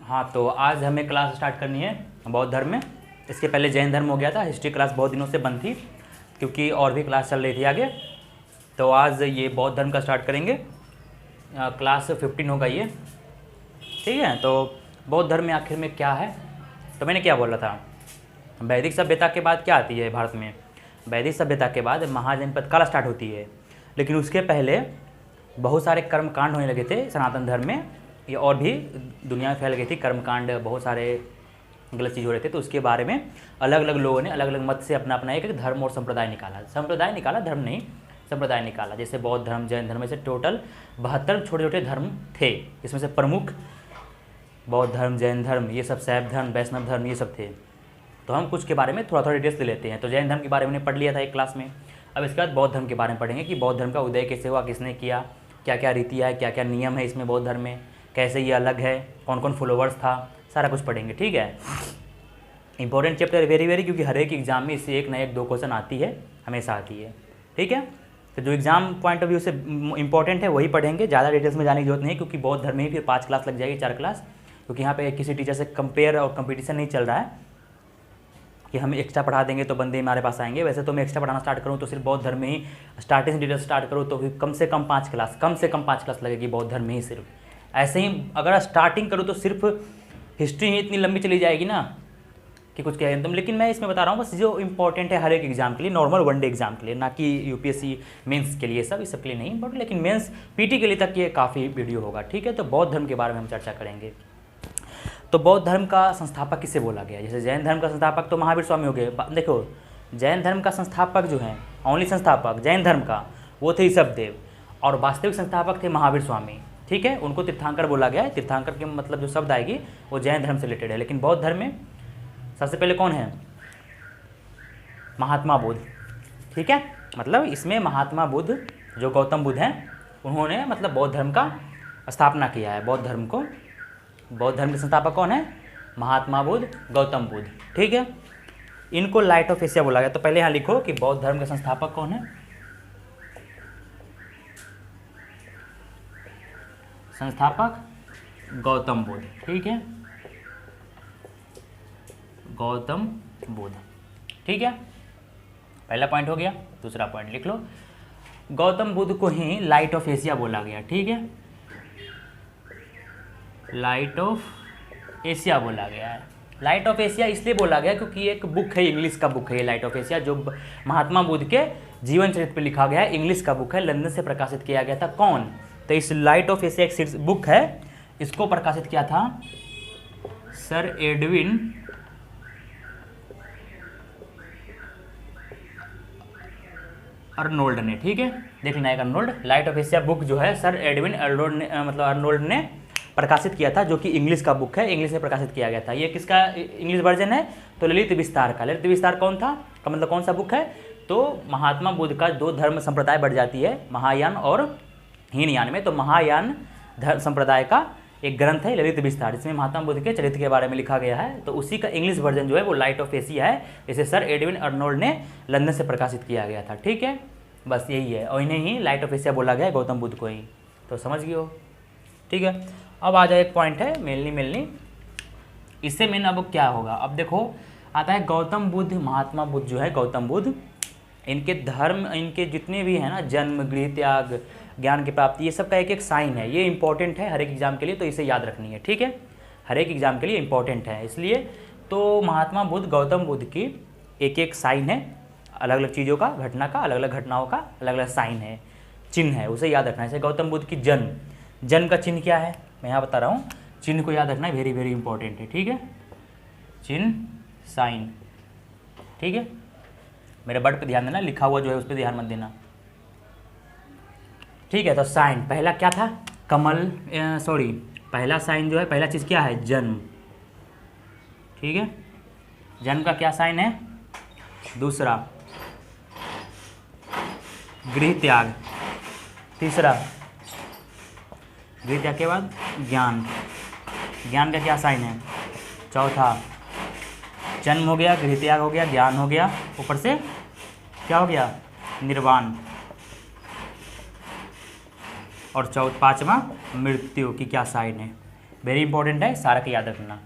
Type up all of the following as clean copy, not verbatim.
हाँ, तो आज हमें क्लास स्टार्ट करनी है बौद्ध धर्म में। इसके पहले जैन धर्म हो गया था। हिस्ट्री क्लास बहुत दिनों से बंद थी क्योंकि और भी क्लास चल रही थी आगे। तो आज ये बौद्ध धर्म का स्टार्ट करेंगे। क्लास 15 होगा ये, ठीक है। तो बौद्ध धर्म में आखिर में क्या है, तो मैंने क्या बोला था, वैदिक सभ्यता के बाद क्या आती है भारत में? वैदिक सभ्यता के बाद महाजनपद काल स्टार्ट होती है। लेकिन उसके पहले बहुत सारे कर्मकांड होने लगे थे सनातन धर्म में। ये और भी दुनिया में फैल गई थी कर्मकांड, बहुत सारे गलत चीज़ हो रहे थे। तो उसके बारे में अलग अलग लोगों ने अलग अलग मत से अपना अपना एक धर्म और संप्रदाय निकाला। धर्म नहीं, संप्रदाय निकाला। जैसे बौद्ध धर्म, जैन धर्म, ऐसे टोटल 72 छोटे छोटे धर्म थे। इसमें से प्रमुख बौद्ध धर्म, जैन धर्म, ये सब शैव धर्म, वैष्णव धर्म, ये सब थे। तो हम कुछ के बारे में थोड़ा थोड़ा डिटेल्स ले लेते हैं। तो जैन धर्म के बारे में पढ़ लिया था एक क्लास में। अब इसके बाद बौद्ध धर्म के बारे में पढ़ेंगे कि बौद्ध धर्म का उदय कैसे हुआ, किसने किया, क्या क्या रीतियाँ है, क्या क्या नियम है इसमें बौद्ध धर्म में, कैसे ये अलग है, कौन कौन फॉलोवर्स था, सारा कुछ पढ़ेंगे, ठीक है। इंपॉर्टेंट चैप्टर वेरी क्योंकि हर एक एग्जाम में इससे एक ना एक 2 क्वेश्चन आती है, हमेशा आती है, ठीक है। तो जो एग्जाम पॉइंट ऑफ व्यू से इंपॉर्टेंट है वही पढ़ेंगे, ज़्यादा डिटेल्स में जाने की जरूरत नहीं है क्योंकि बौद्ध धर्म में ही फिर 5 क्लास लग जाएगी, 4 क्लास, क्योंकि यहाँ पे किसी टीचर से कंपेयर और कंपटीशन नहीं चल रहा है कि हम एक्स्ट्रा पढ़ा देंगे तो बंदे हमारे पास आएंगे। वैसे तो मैं एक्स्ट्रा पढ़ाना स्टार्ट करूँ तो सिर्फ बौद्ध धर्म में ही स्टार्टिंग से डिटेल्स स्टार्ट करूँ तो फिर कम से कम 5 क्लास लगेगी बौद्ध धर्म में ही सिर्फ। ऐसे ही अगर स्टार्टिंग करूँ तो सिर्फ हिस्ट्री ही इतनी लंबी चली जाएगी ना कि कुछ कहें तुम। लेकिन मैं इसमें बता रहा हूँ बस जो इंपॉर्टेंट है हर एक एग्जाम के लिए, नॉर्मल वनडे एग्जाम के लिए, ना कि यूपीएससी मेंस के लिए, सब इस सब के लिए नहीं, बट लेकिन मेंस पीटी के लिए तक ये काफ़ी वीडियो होगा, ठीक है। तो बौद्ध धर्म के बारे में हम चर्चा करेंगे। तो बौद्ध धर्म का संस्थापक किसे बोला गया? जैसे जैन धर्म का संस्थापक तो महावीर स्वामी हो गए। देखो, जैन धर्म का संस्थापक जो है, ओनली संस्थापक जैन धर्म का, वो थे ऋषभदेव, और वास्तविक संस्थापक थे महावीर स्वामी, ठीक है। उनको तीर्थंकर बोला गया है। तीर्थंकर के मतलब जो शब्द आएगी वो जैन धर्म से रिलेटेड है। लेकिन बौद्ध धर्म में सबसे पहले कौन है? महात्मा बुद्ध, ठीक है। मतलब इसमें महात्मा बुद्ध जो गौतम बुद्ध हैं, उन्होंने मतलब बौद्ध धर्म का स्थापना किया है। बौद्ध धर्म के संस्थापक कौन है? महात्मा बुद्ध, गौतम बुद्ध, ठीक है। इनको लाइट ऑफ एशिया बोला गया। तो पहले यहाँ लिखो कि बौद्ध धर्म के संस्थापक कौन है? संस्थापक गौतम बुद्ध, ठीक है, गौतम बुद्ध, ठीक है। पहला पॉइंट हो गया। दूसरा पॉइंट लिख लो, गौतम बुद्ध को ही लाइट ऑफ एशिया बोला गया, ठीक है। लाइट ऑफ एशिया बोला गया है। लाइट ऑफ एशिया इसलिए बोला गया क्योंकि एक बुक है, इंग्लिश का बुक है ये लाइट ऑफ एशिया, जो महात्मा बुद्ध के जीवन चरित्र पर लिखा गया है। इंग्लिश का बुक है, लंदन से प्रकाशित किया गया था। कौन? तो इस लाइट ऑफ एशिया एक बुक है, इसको प्रकाशित किया था सर एडविन अर्नोल्ड ने, ठीक है। देख लेना एक Arnold. Light of Asia book जो है सर एडविन अर्नोल्ड ने अर्नोल्ड ने प्रकाशित किया था, जो कि इंग्लिश का बुक है, इंग्लिश में प्रकाशित किया गया था। ये किसका इंग्लिश वर्जन है? तो ललित विस्तार का। ललित विस्तार कौन था का मतलब कौन सा बुक है? तो महात्मा बुद्ध का 2 धर्म संप्रदाय बढ़ जाती है, महायान और हीनयान में। तो महायान धर्म संप्रदाय का एक ग्रंथ है ललित विस्तार, जिसमें महात्मा बुद्ध के चरित्र के बारे में लिखा गया है। तो उसी का इंग्लिश वर्जन जो है वो लाइट ऑफ एशिया है, इसे सर एडविन अर्नोल्ड ने लंदन से प्रकाशित किया गया था, ठीक है। बस यही है, और इन्हें ही लाइट ऑफ एशिया बोला गया है, गौतम बुद्ध को ही। तो समझ गए हो, ठीक है। अब आ जाए एक पॉइंट है मेनली इससे मेन अब क्या होगा। अब देखो आता है गौतम बुद्ध, महात्मा बुद्ध जो है गौतम बुद्ध, इनके धर्म, इनके जितने भी हैं ना, जन्म, गृह त्याग, ज्ञान की प्राप्ति, ये सब का एक एक साइन है। ये इंपॉर्टेंट है हर एक एग्जाम के लिए, तो इसे याद रखनी है, ठीक है। हर एक एग्जाम के लिए इंपॉर्टेंट है, इसलिए तो महात्मा बुद्ध, गौतम बुद्ध की एक एक साइन है, अलग अलग चीज़ों का, घटना का, अलग अलग घटनाओं का अलग अलग साइन है, चिन्ह है, उसे याद रखना है। जैसे गौतम बुद्ध की जन्म का चिन्ह क्या है, मैं यहाँ बता रहा हूँ। चिन्ह को याद रखना है, वेरी इंपॉर्टेंट है, ठीक है। चिन्ह, साइन, ठीक है। मेरे वर्ड पे ध्यान देना, लिखा हुआ जो है उस पर ध्यान मत देना, ठीक है। तो साइन पहला क्या था? कमल, पहला साइन जो है, पहला चीज़ क्या है? जन्म, ठीक है। जन्म का क्या साइन है? दूसरा गृह त्याग, तीसरा गृह त्याग के बाद ज्ञान का क्या साइन है? चौथा जन्म हो गया, गृह त्याग हो गया, ज्ञान हो गया, ऊपर से क्या हो गया? निर्वाण। और 5वां मृत्यु की क्या साइन है? वेरी इंपॉर्टेंट है, सारा का याद रखना।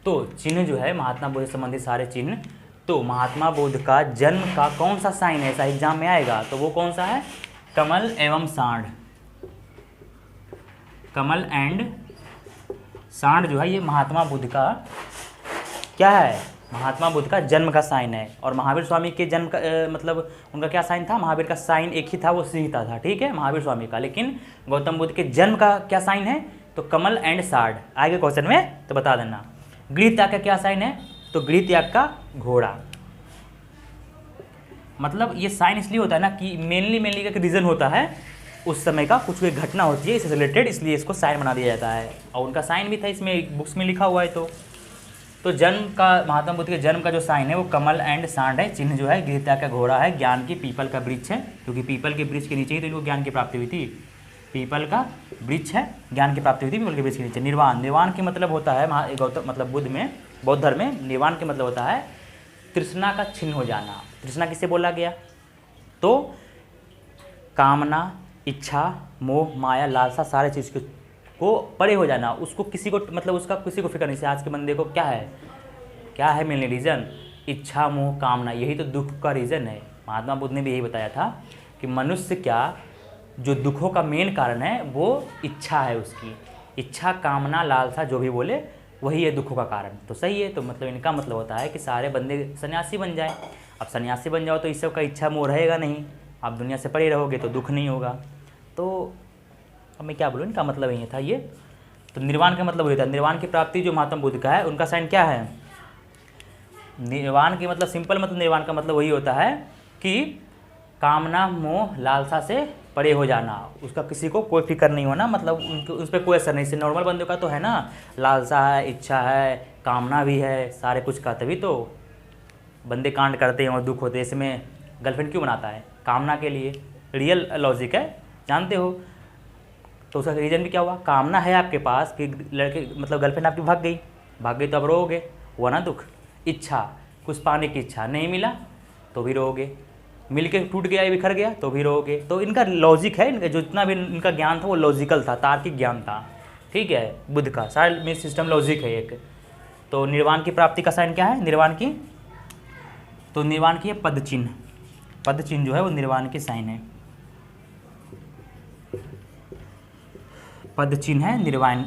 तो चिन्ह जो है महात्मा बुद्ध से संबंधित सारे चिन्ह, तो महात्मा बुद्ध का जन्म का कौन सा साइन है, ऐसा एग्जाम में आएगा, तो वो कौन सा है, कमल एवं सांड। कमल एंड सांड जो है ये महात्मा बुद्ध का क्या है, महात्मा बुद्ध का जन्म का साइन है। और महावीर स्वामी के जन्म का मतलब उनका क्या साइन था, महावीर का साइन एक ही था, वो सीता था, ठीक है, महावीर स्वामी का। लेकिन गौतम बुद्ध के जन्म का क्या साइन है, तो कमल एंड सांड। आगे क्वेश्चन में तो बता देना। गृह त्याग का क्या साइन है, तो गृह त्याग का घोड़ा। मतलब ये साइन इसलिए होता है ना कि मेनली का रीज़न होता है उस समय का कुछ कोई घटना होती है इससे रिलेटेड, इसलिए इसको साइन बना दिया जाता है। और उनका साइन भी था इसमें बुक्स में लिखा हुआ है। तो जन्म का, महात्मा बुद्ध के जन्म का जो साइन है वो कमल एंड सांड है। चिन्ह जो है गृह त्याग का घोड़ा है, ज्ञान की पीपल का वृक्ष है, क्योंकि पीपल के वृक्ष के नीचे ही तो इनको ज्ञान की प्राप्ति हुई थी। पीपल का वृक्ष है, ज्ञान की प्राप्ति हुई थी पीपल के वृक्ष के नीचे। निर्वाण, निर्वाण के मतलब होता है गौतम मतलब बुद्ध में, बौद्ध धर्म में निर्वाण के मतलब होता है तृष्णा का छिन्न हो जाना। तृष्णा किसे बोला गया, तो कामना, इच्छा, मोह, माया, लालसा, सारे चीज़ को परे हो जाना। उसको किसी को मतलब उसका किसी को फिक्र नहीं। से आज के बंदे को क्या है मेनली रीज़न, इच्छा, मोह, कामना, यही तो दुख का रीज़न है। महात्मा बुद्ध ने भी यही बताया था कि मनुष्य क्या जो दुखों का मेन कारण है वो इच्छा है, उसकी इच्छा, कामना, लालसा जो भी बोले वही है दुखों का कारण। तो सही है, तो मतलब इनका मतलब होता है कि सारे बंदे सन्यासी बन जाए। अब सन्यासी बन जाओ तो इस सब का इच्छा मोह रहेगा नहीं, आप दुनिया से परे रहोगे तो दुख नहीं होगा। तो अब मैं क्या बोलूँ, इनका मतलब यही था ये। तो निर्वाण का मतलब वही था, निर्वाण की प्राप्ति जो महात्मा बुद्ध का है उनका साइन क्या है, निर्वाण की मतलब सिंपल मतलब निर्वाण का मतलब वही होता है कि कामना, मोह, लालसा से परे हो जाना, उसका किसी को कोई फिक्र नहीं होना, मतलब उनके उस पर कोई असर नहीं। से नॉर्मल बंदों का तो है ना, लालसा है, इच्छा है, कामना भी है, सारे कुछ का, तभी तो बंदे कांड करते हैं और दुख होते हैं। इसमें गर्लफ्रेंड क्यों बनाता है, कामना के लिए, रियल लॉजिक है, जानते हो। तो उसका रीज़न भी क्या हुआ, कामना है आपके पास कि लड़के मतलब गर्लफ्रेंड आपकी भाग गई तो अब रोओगे, हुआ ना दुख। इच्छा, कुछ पाने की इच्छा, नहीं मिला तो भी रोओगे, मिल के टूट गया या बिखर गया तो भी रोओगे। तो इनका लॉजिक है, इनका जितना भी इनका ज्ञान था वो लॉजिकल था, तार्किक ज्ञान था, ठीक है, बुद्ध का सारा में सिस्टम लॉजिक है एक। तो निर्वाण की प्राप्ति का साइन क्या है, निर्वाण की, तो निर्वाण की है पद चिन्ह। पद चिन्ह जो है वो निर्वाण की साइन है, पद चिन्ह है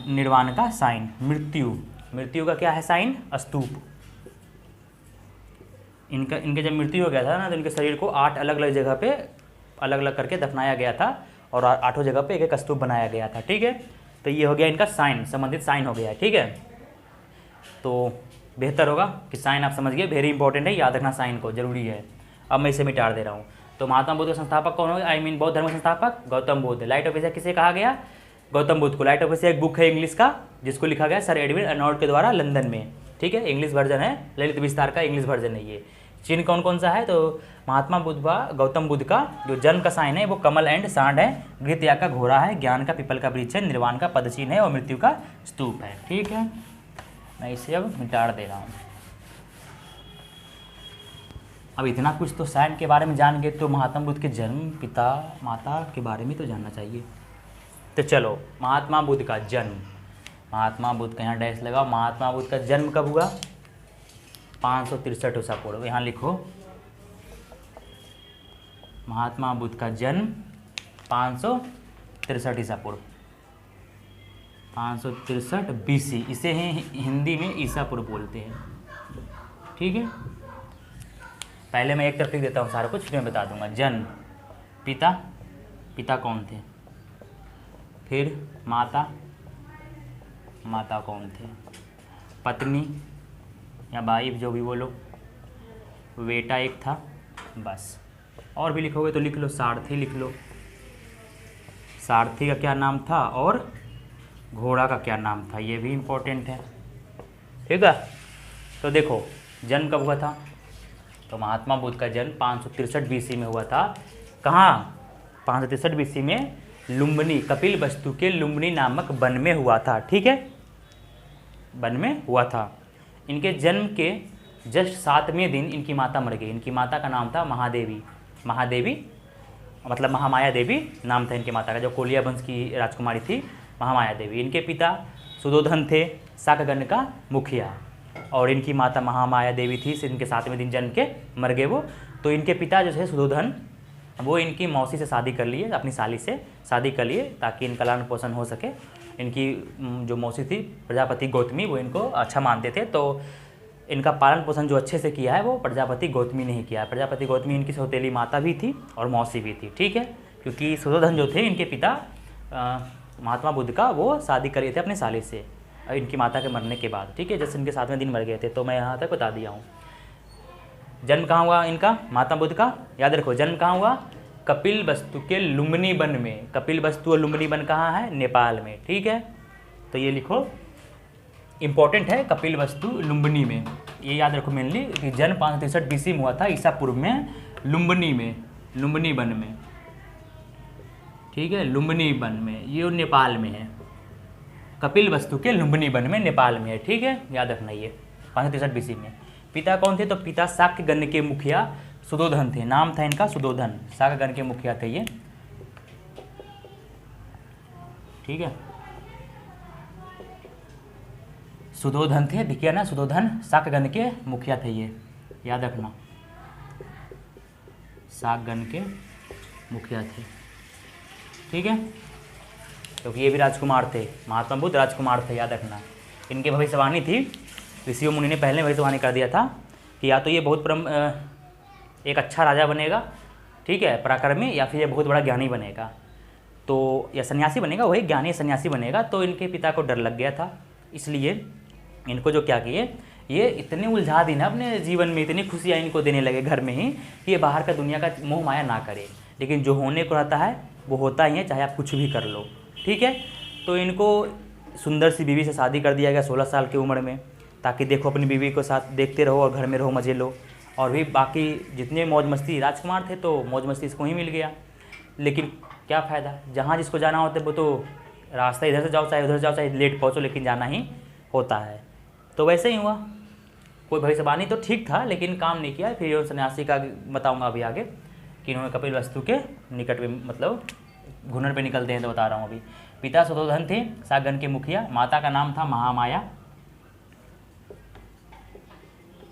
निर्वाण का साइन। मृत्यु का क्या है साइन, स्तूप। इनके जब मृत्यु हो गया था ना तो इनके शरीर को 8 अलग अलग जगह पे अलग अलग करके दफनाया गया था और 8 जगह पे एक स्तूप बनाया गया था, ठीक है। तो ये हो गया इनका साइन, संबंधित साइन हो गया है, ठीक है। तो बेहतर होगा कि साइन आप समझ गए, वेरी इंपॉर्टेंट है, याद रखना साइन को, जरूरी है। अब मैं इसे मिटा दे रहा हूँ। तो महात्मा बुद्ध के संस्थापक कौन होगा, बौद्ध धर्म के संस्थापक Gautam Buddha. Light of Asia किसे कहा गया, गौतम बुद्ध को। लाइट ऑफ एशिया एक बुक है इंग्लिश का जिसको लिखा गया सर एडविन अर्नोल्ड के द्वारा लंदन में, ठीक है, इंग्लिश वर्जन है, ललित विस्तार का इंग्लिश वर्जन है ये। चिन्ह कौन कौन सा है, तो महात्मा बुद्ध गौतम बुद्ध का जो जन्म का साइन है वो कमल एंड सांड है, गृह त्याग का घोड़ा है, ज्ञान का पीपल का वृक्ष है, निर्वाण का पद चिन्ह है और मृत्यु का स्तूप है, ठीक है। मैं इसे अब मिटा दे रहा हूँ। अब इतना कुछ तो साइन के बारे में जान गए, तो महात्मा बुद्ध के जन्म, पिता माता के बारे में तो जानना चाहिए। तो चलो, महात्मा बुद्ध का जन्म, महात्मा बुद्ध का यहाँ डैश लगाओ। महात्मा बुद्ध का जन्म कब हुआ, 563 ईसा पूर्व, यहाँ लिखो। महात्मा बुद्ध का जन्म 563 ईसा पूर्व, 563 BC, इसे हिंदी में ईसा पूर्व बोलते हैं, ठीक है। पहले मैं एक तरफ लिख देता हूँ सारा कुछ, फिर मैं बता दूंगा। जन्म, पिता कौन थे, फिर माता कौन थे, पत्नी या वाइफ जो भी बोलो, बेटा एक था, बस। और भी लिखोगे तो लिख लो, सारथी लिख लो, सारथी का क्या नाम था और घोड़ा का क्या नाम था, ये भी इम्पोर्टेंट है, ठीक है। तो देखो जन्म कब हुआ था, तो महात्मा बुद्ध का जन्म 563 BC में हुआ था। कहाँ, 563 BC में लुम्बिनी, कपिल वस्तु के लुम्बिनी नामक वन में हुआ था, ठीक है, वन में हुआ था। इनके जन्म के जस्ट 7वें दिन इनकी माता मर गई। इनकी माता का नाम था महादेवी मतलब महामाया देवी नाम था इनकी माता का, जो कोलिया वंश की राजकुमारी थी, महामाया देवी। इनके पिता सुदोधन थे शाकगण का मुखिया, और इनकी माता महामाया देवी थी, इनके 7वें दिन जन्म के मर गए वो। तो इनके पिता जो है सुदोधन, वो इनकी मौसी से शादी कर लिए, अपनी साली से शादी कर लिए ताकि इनका लालन पोषण हो सके। इनकी जो मौसी थी प्रजापति गौतमी, वो इनको अच्छा मानते थे, तो इनका पालन पोषण जो अच्छे से किया है वो प्रजापति गौतमी ने ही किया है। प्रजापति गौतमी इनकी सौतेली माता भी थी और मौसी भी थी, ठीक है, क्योंकि सुदोधन जो थे इनके पिता महात्मा बुद्ध का वो शादी करे थे अपने साले से इनकी माता के मरने के बाद, ठीक है, जैसे इनके 7वें दिन मर गए थे। तो मैं यहाँ तक बता दिया हूँ। जन्म कहाँ हुआ इनका महात्मा बुद्ध का, याद रखो, जन्म कहाँ हुआ, कपिल वस्तु के लुम्बिनी वन में। कपिल वस्तु और लुम्बिनी वन कहाँ है, नेपाल में, ठीक है। तो ये लिखो, इंपॉर्टेंट है, कपिल वस्तु लुम्बिनी में, ये याद रखो मेनली कि जन्म 563 BC में हुआ था ईसा पूर्व में, लुम्बिनी में, लुम्बिनी वन में, ठीक है, लुम्बिनी वन में, ये नेपाल में है। कपिल वस्तु के लुम्बिनी वन में नेपाल में है, ठीक है, याद रखना ये 563 BC में। पिता कौन थे, तो पिता शाक्यगण के मुखिया सुदोधन थे, नाम था इनका सुदोधन, शाक्यगण के मुखिया थे ये, ठीक है, सुदोधन थे, दिखिए ना, सुदोधन शाक्यगण के मुखिया थे ये, याद रखना, शाक्यगण के मुखिया थे, ठीक है, क्योंकि ये भी राजकुमार थे, महात्मा बुद्ध राजकुमार थे, याद रखना। इनकी भविष्यवाणी थी, ऋषियों मुनि ने पहले भविष्यवाणी कर दिया था कि या तो ये बहुत एक अच्छा राजा बनेगा, ठीक है, पराक्रमी, या फिर ये बहुत बड़ा ज्ञानी बनेगा, तो या सन्यासी बनेगा, वही ज्ञानी सन्यासी बनेगा। तो इनके पिता को डर लग गया था, इसलिए इनको जो क्या किए, ये इतने उलझा दी ना अपने जीवन में, इतनी खुशियाँ इनको देने लगे घर में ही कि ये बाहर का दुनिया का मोह माया ना करे, लेकिन जो होने को रहता है वो होता ही है, चाहे आप कुछ भी कर लो, ठीक है। तो इनको सुंदर सी बीवी से शादी कर दिया गया 16 साल की उम्र में, ताकि देखो अपनी बीवी को साथ देखते रहो और घर में रहो, मज़े लो, और भी बाकी जितने मौज मस्ती, राजकुमार थे तो मौज मस्ती इसको ही मिल गया। लेकिन क्या फ़ायदा, जहाँ जिसको जाना होता है वो तो रास्ता इधर से जाओ चाहे उधर जाओ, चाहे लेट पहुँचो, लेकिन जाना ही होता है। तो वैसे ही हुआ, कोई भविष्यवाणी तो ठीक था लेकिन काम नहीं किया। फिर ये सन्यासी का बताऊँगा अभी आगे कि इन्होंने कपिल वस्तु के निकट में, मतलब घुनर पे निकलते हैं तो बता रहा हूँ अभी। पिता सुदोधन थे शाक्यगण के मुखिया, माता का नाम था महामाया,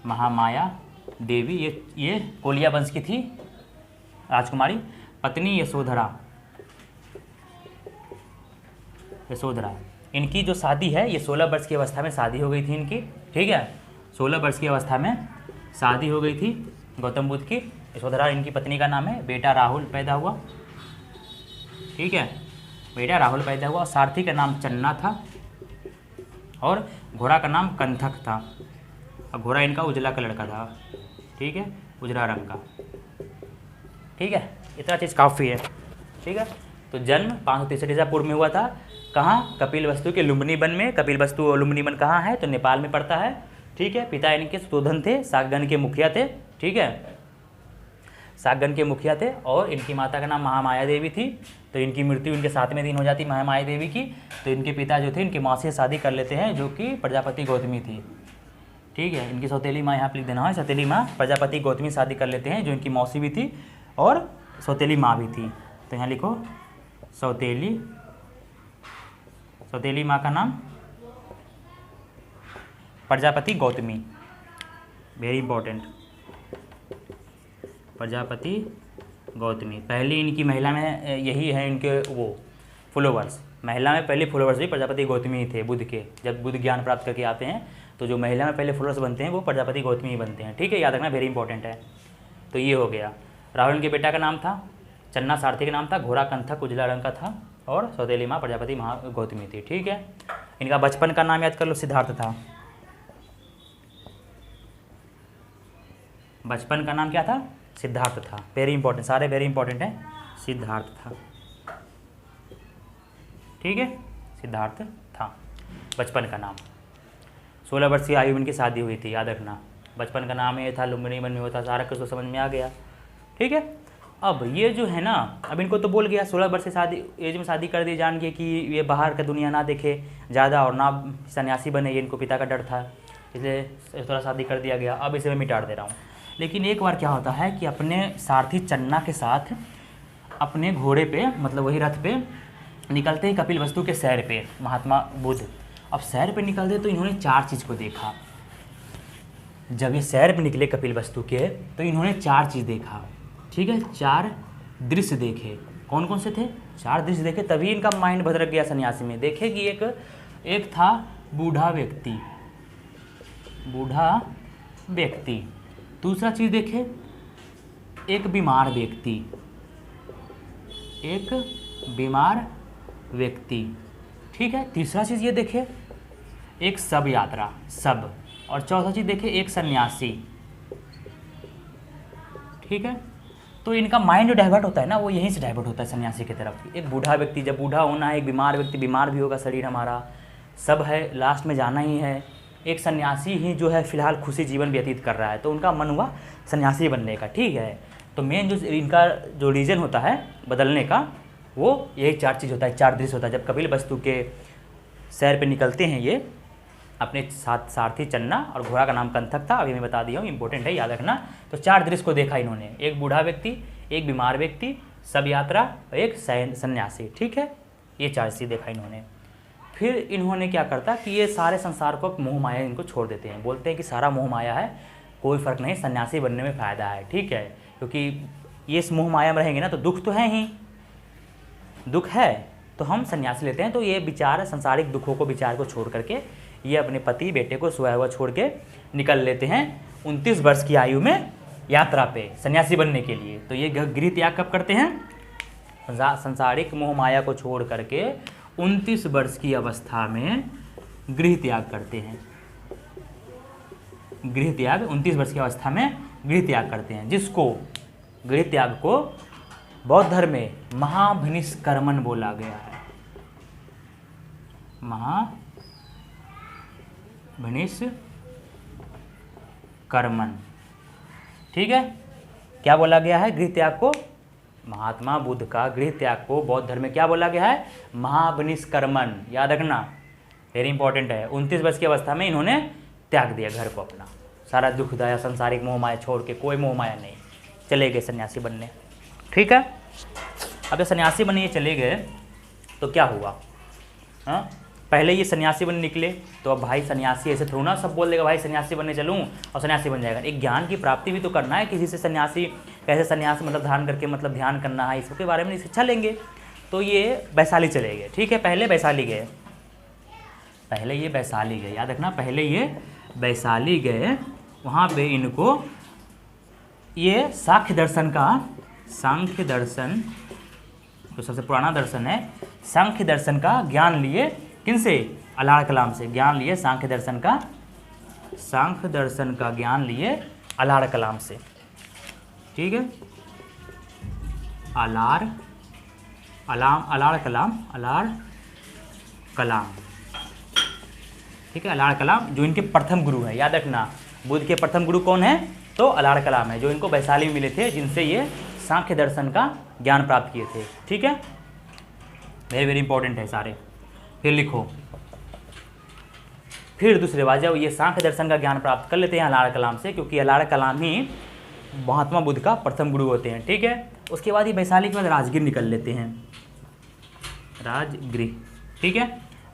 महामाया देवी, ये कोलिया वंश की थी राजकुमारी। पत्नी यशोधरा, यशोधरा, इनकी जो शादी है ये 16 वर्ष की अवस्था में शादी हो गई थी इनकी, ठीक है, 16 वर्ष की अवस्था में शादी हो गई थी गौतम बुद्ध की। यशोधरा इनकी पत्नी का नाम है। बेटा राहुल पैदा हुआ, ठीक है, बेटा राहुल पैदा हुआ। सारथी का नाम चन्ना था और घोड़ा का नाम कंथक था। अब घोड़ा इनका उजला कलर का था, ठीक है, उजला रंग का, ठीक है, इतना चीज़ काफ़ी है, ठीक है। तो जन्म 563 ईसा पूर्व में हुआ था, कहाँ, कपिल वस्तु के लुम्बिनी वन में। कपिल वस्तु और लुम्बिनी वन कहाँ है, तो नेपाल में पड़ता है, ठीक है। पिता इनके सुदोधन थे, शाक्यगण के मुखिया थे, ठीक है, शाक्यगण के मुखिया थे, और इनकी माता का नाम महामाया देवी थी। तो इनकी मृत्यु इनके 7वें दिन हो जाती महामाया देवी की। तो इनके पिता जो थे इनकी माँ से शादी कर लेते हैं, जो कि प्रजापति गौतमी थी, ठीक है। इनकी सौतेली माँ यहाँ पर लिख देना है, सौतेली माँ प्रजापति गौतमी शादी कर लेते हैं, जो इनकी मौसी भी थी और सौतेली माँ भी थी। तो यहाँ लिखो सौतेली, सौतेली माँ का नाम प्रजापति गौतमी, वेरी इंपॉर्टेंट, प्रजापति गौतमी। पहली इनकी महिला में यही है इनके वो फॉलोवर्स, महिला में पहले फॉलोवर्स भी प्रजापति गौतमी ही थे बुद्ध के। जब बुद्ध ज्ञान प्राप्त करके आते हैं तो जो महिला में पहले फॉलोवर्स बनते हैं वो प्रजापति गौतमी ही बनते हैं, ठीक है, याद रखना, वेरी इंपॉर्टेंट है। तो ये हो गया। राहुल के बेटा का नाम था चन्ना, सारथी का नाम था, घोड़ा कंथक उजला रंग का था, और सौतेली माँ प्रजापति गौतमी थी, ठीक है। इनका बचपन का नाम याद कर लो, सिद्धार्थ था। बचपन का नाम क्या था, सिद्धार्थ था, वेरी इंपॉर्टेंट, सारे वेरी इंपॉर्टेंट हैं, सिद्धार्थ था, ठीक है, सिद्धार्थ था बचपन का नाम। 16 वर्ष की आयु में इनकी शादी हुई थी, याद रखना। बचपन का नाम ये था, लुम्बिनी वन में होता, सारा कुछ तो समझ में आ गया, ठीक है। अब ये जो है ना, अब इनको तो बोल गया 16 वर्ष से शादी एज में शादी कर दी, जान के कि ये बाहर का दुनिया ना देखे ज़्यादा और ना सन्यासी बने, ये इनको पिता का डर था, इसलिए थोड़ा शादी कर दिया गया। अब इसे मैं मिटा दे रहा हूँ। लेकिन एक बार क्या होता है कि अपने सारथी चन्ना के साथ अपने घोड़े पे, मतलब वही रथ पे निकलते हैं कपिल वस्तु के शहर पे महात्मा बुद्ध, अब सैर पे निकलते तो इन्होंने 4 चीज़ को देखा। जब ये सैर पे निकले कपिलवस्तु के तो इन्होंने 4 चीज़ देखा, ठीक है, 4 दृश्य देखे। कौन कौन से थे? 4 दृश्य देखे, तभी इनका माइंड भटक गया सन्यासी में। देखे कि एक था बूढ़ा व्यक्ति, बूढ़ा व्यक्ति। दूसरा चीज़ देखे एक बीमार व्यक्ति, एक बीमार व्यक्ति, ठीक है। तीसरा चीज़ ये देखे एक शव यात्रा, शव। और चौथा चीज़ देखे एक सन्यासी, ठीक है। तो इनका माइंड जो डाइवर्ट होता है ना, वो यहीं से डाइवर्ट होता है सन्यासी की तरफ। एक बूढ़ा व्यक्ति, जब बूढ़ा होना है, एक बीमार व्यक्ति, बीमार भी होगा शरीर हमारा, सब है, लास्ट में जाना ही है। एक सन्यासी ही जो है फिलहाल खुशी जीवन व्यतीत कर रहा है, तो उनका मन हुआ सन्यासी बनने का, ठीक है। तो मेन जो इनका जो रीज़न होता है बदलने का, वो यही 4 चीज़ होता है, 4 दृश्य होता है। जब कपिलवस्तु के सैर पे निकलते हैं ये, अपने साथ सारथी चन्ना, और घोड़ा का नाम कंथक था, अभी मैं बता दिया हूँ, इंपॉर्टेंट है, याद रखना। तो 4 दृश्य को देखा इन्होंने, एक बूढ़ा व्यक्ति, एक बीमार व्यक्ति, शव यात्रा और एक सन्यासी, ठीक है। ये 4 चीज़ देखा इन्होंने। फिर इन्होंने क्या करता कि ये सारे संसार को मोह माया इनको छोड़ देते हैं, बोलते हैं कि सारा मोह माया है, कोई फ़र्क नहीं, सन्यासी बनने में फ़ायदा है, ठीक है। क्योंकि ये इस मोह माया में रहेंगे ना तो दुख तो है ही, दुख है तो हम सन्यासी लेते हैं। तो ये विचार संसारिक दुखों को, विचार को छोड़ करके ये अपने पति बेटे को सोया हुआ छोड़ के निकल लेते हैं 29 वर्ष की आयु में यात्रा पे सन्यासी बनने के लिए। तो ये गृह त्याग कब करते हैं? संसारिक मोह माया को छोड़ करके 29 वर्ष की अवस्था में गृह त्याग करते हैं। गृह त्याग 29 वर्ष की अवस्था में गृह त्याग करते हैं, जिसको गृह त्याग को बौद्ध धर्म में महाभिनिष्कर्मण बोला गया है। महाभिनिष्कर्मण, ठीक है। क्या बोला गया है गृह त्याग को? महात्मा बुद्ध का गृह त्याग को बौद्ध धर्म में क्या बोला गया है? महाभिनिष्कर्मण, याद रखना, वेरी इंपॉर्टेंट है। 29 वर्ष की अवस्था में इन्होंने त्याग दिया घर को अपना, सारा दुख दया संसारिक मोह माया छोड़ के, कोई मोह माया नहीं, चले गए सन्यासी बनने, ठीक है। अब जब सन्यासी बनने ये चले गए तो क्या हुआ? हाँ, पहले ये सन्यासी बनने निकले, तो अब भाई सन्यासी ऐसे थोड़ा ना सब बोल देगा भाई सन्यासी बनने चलूँ और सन्यासी बन जाएगा। एक ज्ञान की प्राप्ति भी तो करना है, किसी से सन्यासी कैसे सन्यास मतलब धारण करके मतलब ध्यान करना है, इसके बारे में शिक्षा लेंगे। तो ये वैशाली चले गए, ठीक है। पहले वैशाली गए, पहले ये वैशाली गए, याद रखना, पहले ये वैशाली गए। वहाँ पे इनको ये सांख्य दर्शन का, सांख्य दर्शन तो सबसे पुराना दर्शन है, सांख्य दर्शन का ज्ञान लिए। किनसे? अलाड़ कलाम से ज्ञान लिए, सांख्य दर्शन का, सांख्य दर्शन का ज्ञान लिए अलाड़ कलाम से, ठीक है। अलाड़ कलाम, ठीक है, अलाड़ कलाम जो इनके प्रथम गुरु हैं, याद रखना। बुद्ध के प्रथम गुरु कौन है? तो अलाड़ कलाम है, जो इनको वैशाली में मिले थे, जिनसे ये सांख्य दर्शन का ज्ञान प्राप्त किए थे, ठीक है। वेरी वेरी इंपॉर्टेंट है सारे। फिर लिखो, फिर दूसरे बात, जब ये सांख्य दर्शन का ज्ञान प्राप्त कर लेते हैं अलाड़ कलाम से, क्योंकि अलाड़ कलाम ही महात्मा बुद्ध का प्रथम गुरु होते हैं, ठीक है। उसके बाद ये वैशाली के बाद राजगीर निकल लेते हैं, राजगीर, ठीक है।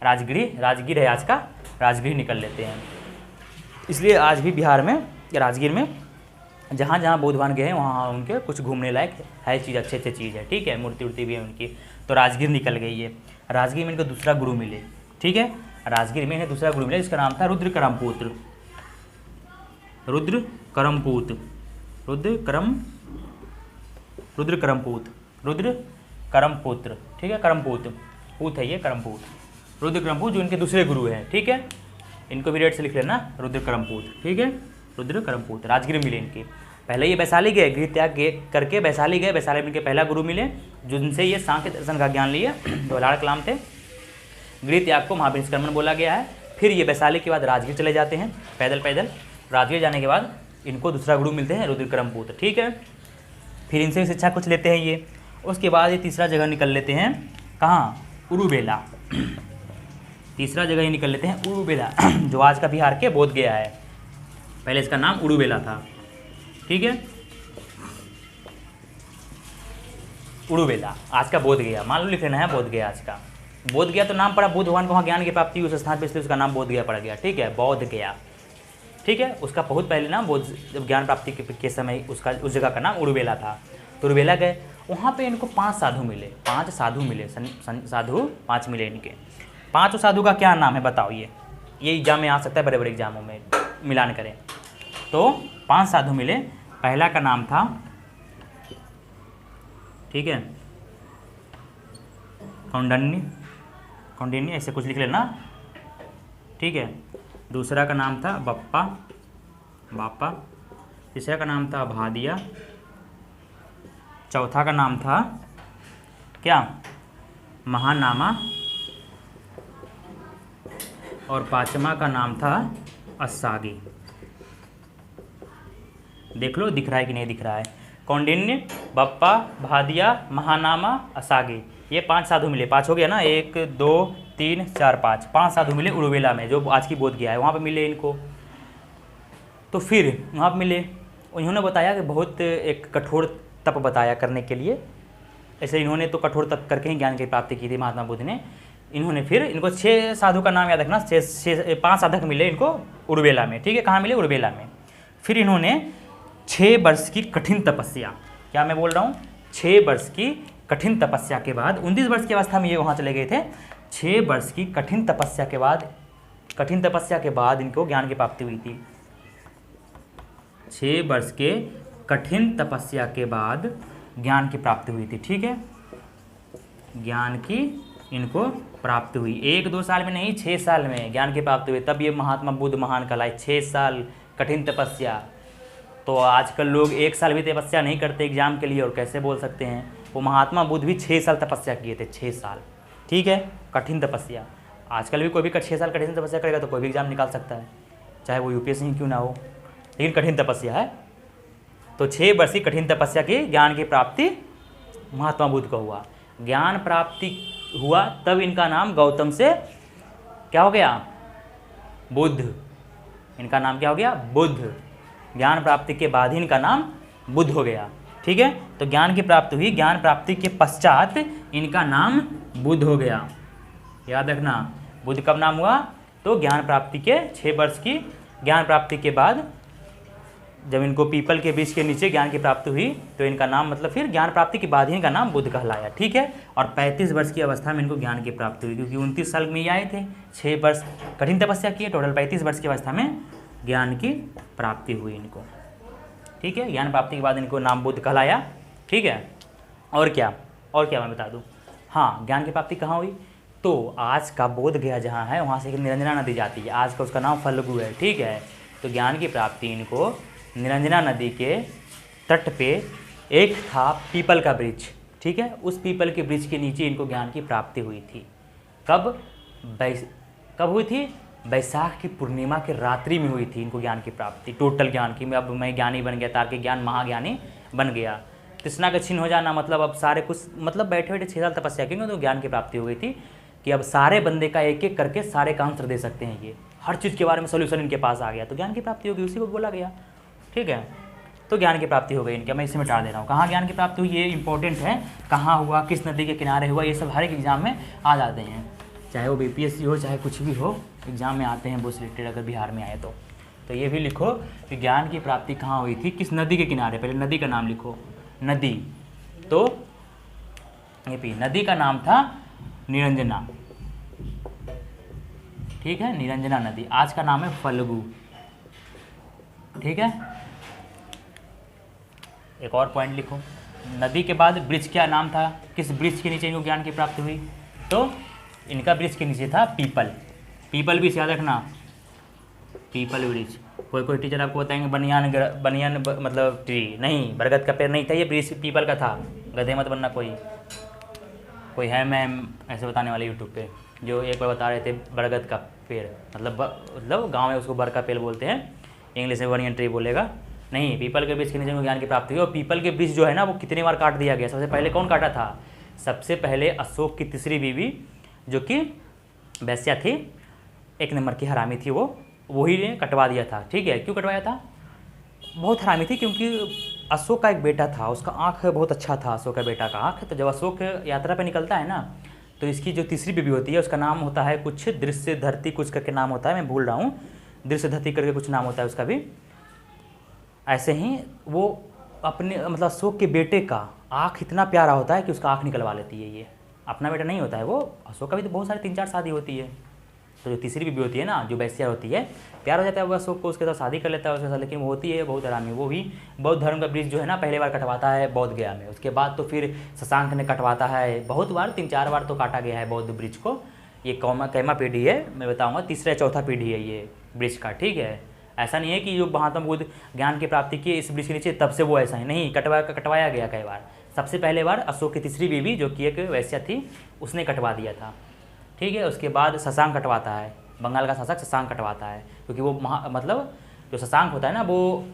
राजगीर है आज का, राजगीर निकल लेते हैं। इसलिए आज भी बिहार में, राजगीर में जहाँ जहाँ बौद्धवान गए हैं वहाँ उनके कुछ घूमने लायक है चीज़, अच्छे चीज़ है, ठीक है। मूर्ति उर्ति भी है उनकी। तो राजगीर निकल गई है। राजगीर में इनको दूसरा गुरु मिले, ठीक है। राजगीर में इन्हें दूसरा गुरु मिले, जिसका नाम था रुद्रकरमपुत्र, ठीक है। पूत है ये, करमपूत, रुद्रकरमपूत जो इनके दूसरे गुरु हैं, ठीक है। इनको भी रेट से लिख लेना, रुद्रकरमपूत, ठीक है, रुद्रकरमपूत। राजगीर मिले इनके। पहले ये वैशाली गए, गृह त्याग करके वैशाली गए, वैशाली में इनके पहला गुरु मिले, जिनसे ये सांख्य दर्शन का ज्ञान लिए, जो अलाड़ कलाम थे। गृह त्याग को महाभिनिष्कर्मण बोला गया है। फिर ये वैशाली के बाद राजगीर चले जाते हैं पैदल। राजगीर जाने के बाद इनको दूसरा गुरु मिलते हैं, रुद्रकरमपूत, ठीक है। फिर इनसे शिक्षा कुछ लेते हैं ये। उसके बाद ये तीसरा जगह निकल लेते हैं, कहाँ? उरुबेला। तीसरा जगह ही निकल लेते हैं उरुबेला, जो आज का बिहार के बोध गया है। पहले इसका नाम उरुबेला था, ठीक है। उरुबेला आज का बोध गया, मान लो लिख लेना है बोध गया आज का, बोध गया तो नाम पड़ा, बुद्ध भगवान को वहाँ ज्ञान की प्राप्ति उस स्थान पर, इसलिए उसका नाम बोध गया पड़ गया। ठीक है, बौद्ध गया। ठीक है, उसका बहुत पहले नाम बोध, जब ज्ञान प्राप्ति के समय उसका उस जगह का नाम उर्वेला था। तो उर्वेला गए, वहाँ पे इनको 5 साधु मिले, 5 साधु मिले, साधु 5 मिले इनके। 5 साधु का क्या नाम है बताओ? ये एग्जाम में आ सकता है, बड़े बड़े एग्जामों में मिलान करें तो 5 साधु मिले। पहला का नाम था, ठीक है, कौंडिन्य ऐसे कुछ लिख लेना। ठीक है, दूसरा का नाम था बापा, तीसरा का नाम था भादिया, चौथा का नाम था क्या, महानामा, और 5वां का नाम था असागी। देख लो दिख रहा है कि नहीं दिख रहा है। कौंडिन्य, बप्पा, भादिया, महानामा, असागी, ये 5 साधु मिले। 5 हो गया ना, 1 2 3 4 5 साधु मिले उर्वेला में, जो आज की बोध गया है, वहाँ पे मिले इनको। तो फिर वहाँ पे मिले, उन्होंने बताया कि बहुत एक कठोर तप बताया करने के लिए। ऐसे इन्होंने तो कठोर तप करके ही ज्ञान की प्राप्ति की थी महात्मा बुद्ध ने। इन्होंने फिर इनको 6 साधु का नाम याद रखना, 5 साधक मिले इनको उर्वेला में। ठीक है, कहाँ मिले? उर्वेला में। फिर इन्होंने 6 वर्ष की कठिन तपस्या, क्या मैं बोल रहा हूँ, 6 वर्ष की कठिन तपस्या के बाद, 19 वर्ष की अवस्था में ये वहाँ चले गए थे। 6 वर्ष की कठिन तपस्या के बाद इनको ज्ञान की प्राप्ति हुई थी। 6 वर्ष के कठिन तपस्या के बाद ज्ञान की प्राप्ति हुई थी। ठीक है, ज्ञान की इनको प्राप्ति हुई। 1-2 साल में नहीं, 6 साल में ज्ञान की प्राप्ति हुई, तब ये महात्मा बुद्ध महान कहलाए। 6 साल कठिन तपस्या। तो आजकल लोग 1 साल भी तपस्या नहीं करते एग्जाम के लिए, और कैसे बोल सकते हैं? वो महात्मा बुद्ध भी 6 साल तपस्या किए थे, 6 साल। ठीक है, कठिन तपस्या। आजकल भी कोई भी 6 साल कठिन तपस्या करेगा तो कोई भी एग्जाम निकाल सकता है, चाहे वो यूपीएससी ही क्यों ना हो, लेकिन कठिन तपस्या है। तो 6 वर्ष की कठिन तपस्या की ज्ञान की प्राप्ति महात्मा बुद्ध को हुआ। ज्ञान प्राप्ति हुआ तब इनका नाम गौतम से क्या हो गया? बुद्ध। इनका नाम क्या हो गया? बुद्ध। ज्ञान प्राप्ति के बाद ही इनका नाम बुद्ध हो गया। ठीक है, तो ज्ञान की प्राप्ति हुई, ज्ञान प्राप्ति के पश्चात इनका नाम बुद्ध हो गया। याद रखना, बुद्ध कब नाम हुआ? तो ज्ञान प्राप्ति के 6 वर्ष की ज्ञान प्राप्ति के बाद, जब इनको पीपल के वृक्ष के नीचे ज्ञान की प्राप्ति हुई, तो इनका नाम, मतलब फिर ज्ञान प्राप्ति के बाद ही इनका नाम बुद्ध कहलाया। ठीक है, और 35 वर्ष की अवस्था में इनको ज्ञान की प्राप्ति हुई, क्योंकि 29 साल में ये आए थे, 6 वर्ष कठिन तपस्या किए, टोटल 35 वर्ष की अवस्था में ज्ञान की प्राप्ति हुई इनको। ठीक है, ज्ञान प्राप्ति के बाद इनको नाम बुद्ध कहलाया। ठीक है, और क्या मैं बता दूँ? हाँ, ज्ञान की प्राप्ति कहाँ हुई? तो आज का बोध गया जहाँ है, वहाँ से एक निरंजना नदी जाती है, आज का उसका नाम फल्गु है। ठीक है, तो ज्ञान की प्राप्ति इनको निरंजना नदी के तट पे एक था पीपल का वृक्ष। ठीक है, उस पीपल के वृक्ष के नीचे इनको ज्ञान की प्राप्ति हुई थी। कब हुई थी? बैसाख की पूर्णिमा के रात्रि में हुई थी इनको ज्ञान की प्राप्ति, टोटल ज्ञान की। अब मैं ज्ञानी बन गया, तार्किक ज्ञान महाज्ञानी बन गया। तृष्णा का छीन हो जाना, मतलब अब सारे कुछ, मतलब बैठे बैठे 6 साल तपस्या की तो ज्ञान की प्राप्ति हो गई थी कि अब सारे बंदे का एक एक करके सारे का आंसर दे सकते हैं। ये हर चीज़ के बारे में सोल्यूशन इनके पास आ गया, तो ज्ञान की प्राप्ति होगी, उसी को बोला गया। ठीक है, तो ज्ञान की प्राप्ति हो गई इनके। मैं इसे मिटा दे रहा हूँ। कहाँ ज्ञान की प्राप्ति हुई ये इंपॉर्टेंट है, कहाँ हुआ, किस नदी के किनारे हुआ, ये सब हर एक एग्जाम में आ जाते हैं, चाहे वो बीपीएससी हो चाहे कुछ भी हो, एग्जाम में आते हैं बहुत रिलेटेड, अगर बिहार में आए तो ये भी लिखो कि ज्ञान की प्राप्ति कहाँ हुई थी, किस नदी के किनारे। पहले नदी का नाम लिखो, नदी, तो ये भी नदी का नाम था निरंजना। ठीक है, निरंजना नदी, आज का नाम है फल्गु। ठीक है, एक और पॉइंट लिखो, नदी के बाद वृक्ष क्या नाम था, किस वृक्ष के नीचे इनको ज्ञान की प्राप्ति हुई? तो इनका वृक्ष के नीचे था पीपल। पीपल भी याद रखना, पीपल वृक्ष। कोई टीचर आपको बताएंगे बनियान मतलब ट्री, नहीं, बरगद का पेड़ नहीं था, ये वृक्ष पीपल का था। गधे मत बनना। कोई है मैम ऐसे बताने वाले यूट्यूब पे, जो एक बार बता रहे थे बरगद का पेड़, मतलब गाँव में उसको बर का पेड़ बोलते हैं, इंग्लिश में बनियान ट्री बोलेगा। नहीं, पीपल के वृक्ष के नीचे ज्ञान की प्राप्ति हुई। और पीपल के वृक्ष जो है ना, वो कितनी बार काट दिया गया। सबसे पहले कौन काटा था? सबसे पहले अशोक की तीसरी बीवी, जो कि वैश्या थी, 1 नंबर की हरामी थी, वही ने कटवा दिया था। ठीक है, क्यों कटवाया था? बहुत हरामी थी, क्योंकि अशोक का एक बेटा था, उसका आँख बहुत अच्छा था, अशोक का बेटा का आँख। तो जब अशोक यात्रा पे निकलता है ना, तो इसकी जो तीसरी बीवी होती है उसका नाम होता है कुछ दृश्य धरती कुछ करके नाम होता है, मैं भूल रहा हूँ, दृश्य धरती करके कुछ नाम होता है उसका भी। ऐसे ही वो अपने मतलब अशोक के बेटे का आँख इतना प्यारा होता है कि उसका आँख निकलवा लेती है। ये अपना बेटा नहीं होता है, वो अशोक का भी तो बहुत सारी 3-4 शादी होती है। तो जो तीसरी बीवी होती है ना, जो वैश्या होती है, प्यार हो जाता है वो अशोक को, उसके साथ शादी कर लेता है उसके साथ, लेकिन वो होती है बहुत हरामी। वो भी बौद्ध धर्म का ब्रिज जो है ना पहले बार कटवाता है बौद्ध गया में, उसके बाद तो फिर शशांक ने कटवाता है बहुत बार, 3-4 बार तो काटा गया है बौद्ध ब्रिज को। ये कैमा पीढ़ी है, मैं बताऊँगा तीसरा चौथा पीढ़ी है ये ब्रिज का, ठीक है। ऐसा नहीं है कि जो महात्मा बुद्ध ज्ञान की प्राप्ति की इस ब्रिज के नीचे तब से वो ऐसा ही नहीं, कटवाया गया कई बार। सबसे पहले बार अशोक की तीसरी बीवी जो कि एक वैश्या थी उसने कटवा दिया था, ठीक है। उसके बाद शशांक कटवाता है, बंगाल का शासक शशांक कटवाता है, क्योंकि वो मतलब जो शशांक होता है ना वो